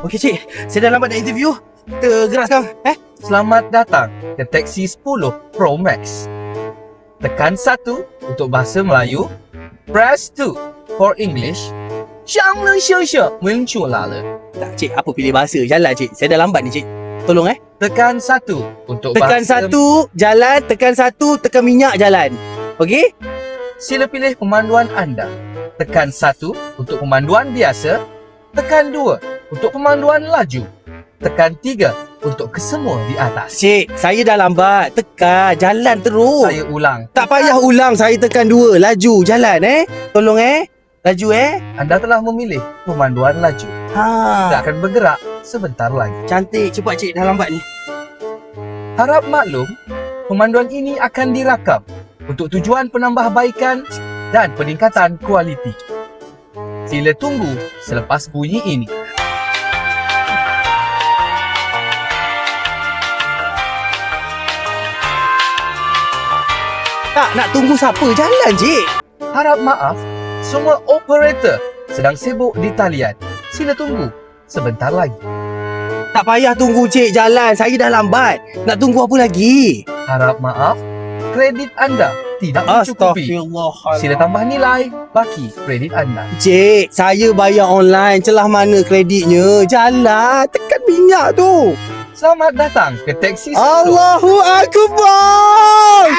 Okey cik, saya dah lambat nak interview. Kita gerak sekarang. Selamat datang ke Taxi 10 Pro Max. Tekan 1 untuk bahasa Melayu. Press 2 for English. 上了秀秀文出来了。 Tak cik, apa pilih bahasa? Jalan cik. Saya dah lambat ni cik. Tolong Tekan 1 untuk Tekan bahasa. satu, jalan. Tekan satu, tekan minyak, jalan. Okey? Sila pilih pemanduan anda. Tekan 1 untuk pemanduan biasa. Tekan 2 untuk pemanduan laju. Tekan 3 untuk kesemua di atas. Cik, saya dah lambat. Tekan, jalan terus. Saya ulang. Tak payah ulang, saya tekan 2. Laju, jalan Tolong Laju Anda telah memilih pemanduan laju. Kita akan bergerak sebentar lagi. Cantik, cepat cik, dah lambat ni. Harap maklum, pemanduan ini akan dirakam untuk tujuan penambahbaikan dan peningkatan kualiti. Sila tunggu selepas bunyi ini. Tak, nak tunggu siapa? Jalan cik. Harap maaf, semua operator sedang sibuk di talian. Sila tunggu sebentar lagi. Tak payah tunggu cik, jalan. Saya dah lambat. Nak tunggu apa lagi? Harap maaf, kredit anda tidak mencukupi. Sila tambah nilai baki kredit anda. Cik, saya bayar online. Celah mana kreditnya? Jalan, tekan minyak tu. Selamat datang ke Taxi 10. Allahu Akbar.